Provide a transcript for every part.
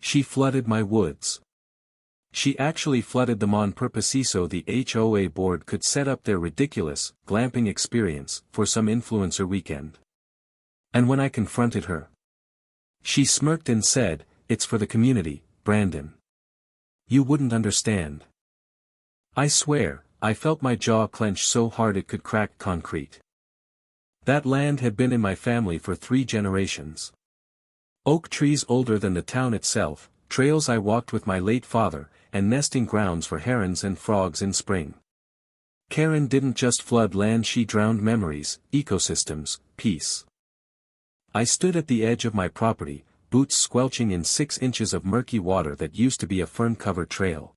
She flooded my woods. She actually flooded them on purpose so the HOA board could set up their ridiculous, glamping experience for some influencer weekend. And when I confronted her, she smirked and said, "It's for the community, Brandon. You wouldn't understand." I swear, I felt my jaw clench so hard it could crack concrete. That land had been in my family for 3 generations. Oak trees older than the town itself, trails I walked with my late father, and nesting grounds for herons and frogs in spring. Karen didn't just flood land, she drowned memories, ecosystems, peace. I stood at the edge of my property, boots squelching in 6 inches of murky water that used to be a fern-covered trail.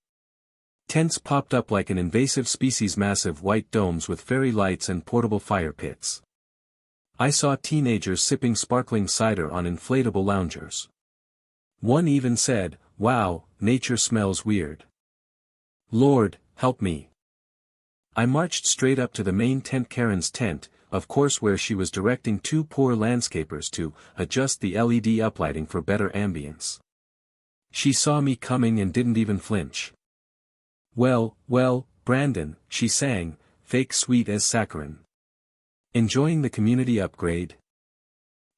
Tents popped up like an invasive species, massive white domes with fairy lights and portable fire pits. I saw teenagers sipping sparkling cider on inflatable loungers. One even said, "Wow, nature smells weird. Lord, help me." I marched straight up to the main tent, Karen's tent, of course, where she was directing 2 poor landscapers to adjust the LED uplighting for better ambience. She saw me coming and didn't even flinch. Well, Brandon," she sang, fake sweet as saccharin. "Enjoying the community upgrade?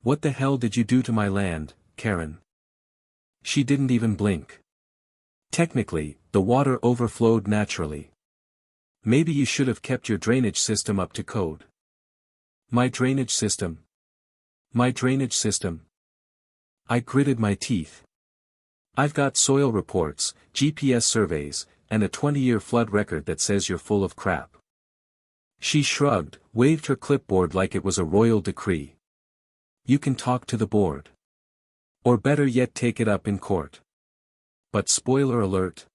What the hell did you do to my land, Karen?" She didn't even blink. "Technically, the water overflowed naturally. Maybe you should have kept your drainage system up to code." My drainage system? My drainage system? I gritted my teeth. "I've got soil reports, GPS surveys, and a 20-year flood record that says you're full of crap." She shrugged, waved her clipboard like it was a royal decree. "You can talk to the board. Or better yet, take it up in court. But spoiler alert.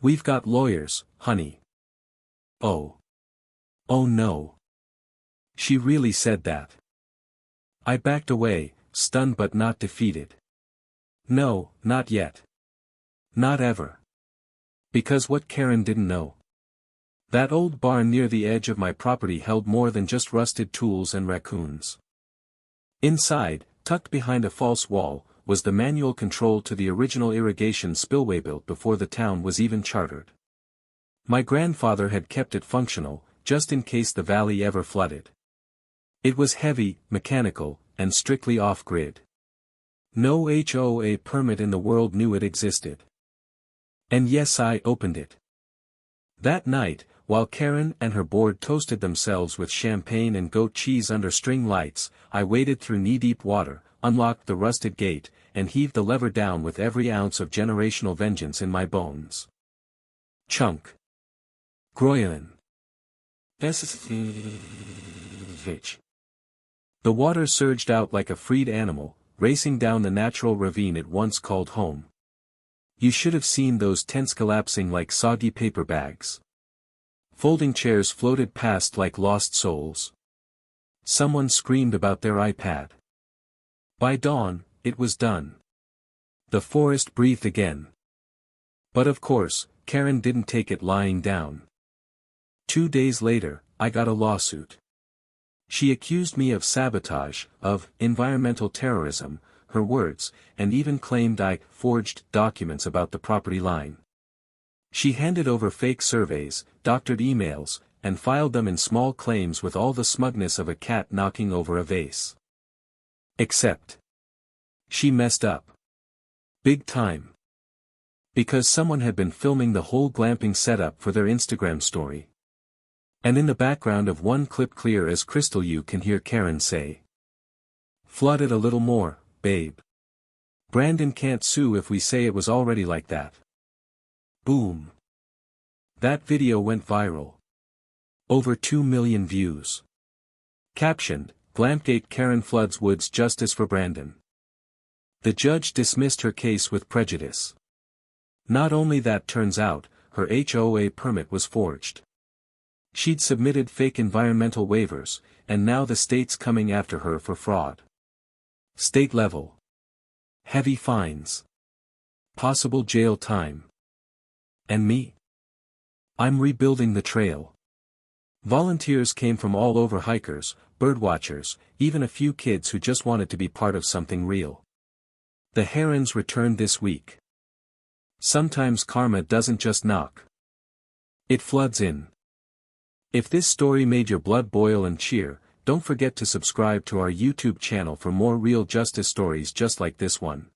We've got lawyers, honey." Oh. Oh no. She really said that. I backed away, stunned but not defeated. No, not yet. Not ever. Because what Karen didn't know. That old barn near the edge of my property held more than just rusted tools and raccoons. Inside, tucked behind a false wall, was the manual control to the original irrigation spillway built before the town was even chartered. My grandfather had kept it functional, just in case the valley ever flooded. It was heavy, mechanical, and strictly off-grid. No HOA permit in the world knew it existed. And yes, I opened it. That night, while Karen and her board toasted themselves with champagne and goat cheese under string lights, I waded through knee-deep water, unlocked the rusted gate, and heaved the lever down with every ounce of generational vengeance in my bones. Chunk. Groyan. SSH. The water surged out like a freed animal, racing down the natural ravine it once called home. You should have seen those tents collapsing like soggy paper bags. Folding chairs floated past like lost souls. Someone screamed about their iPad. By dawn, it was done. The forest breathed again. But of course, Karen didn't take it lying down. 2 days later, I got a lawsuit. She accused me of sabotage, of environmental terrorism, her words, and even claimed I forged documents about the property line. She handed over fake surveys, doctored emails, and filed them in small claims with all the smugness of a cat knocking over a vase. Except, she messed up. Big time. Because someone had been filming the whole glamping setup for their Instagram story. And in the background of one clip, clear as crystal, you can hear Karen say, "Flood it a little more, babe. Brandon can't sue if we say it was already like that." Boom. That video went viral. Over 2 million views. Captioned, "Glampgate Karen floods woods, justice for Brandon." The judge dismissed her case with prejudice. Not only that, turns out, her HOA permit was forged. She'd submitted fake environmental waivers, and now the state's coming after her for fraud. State level. Heavy fines. Possible jail time. And me? I'm rebuilding the trail. Volunteers came from all over, hikers, birdwatchers, even a few kids who just wanted to be part of something real. The herons returned this week. Sometimes karma doesn't just knock. It floods in. If this story made your blood boil and cheer, don't forget to subscribe to our YouTube channel for more real justice stories just like this one.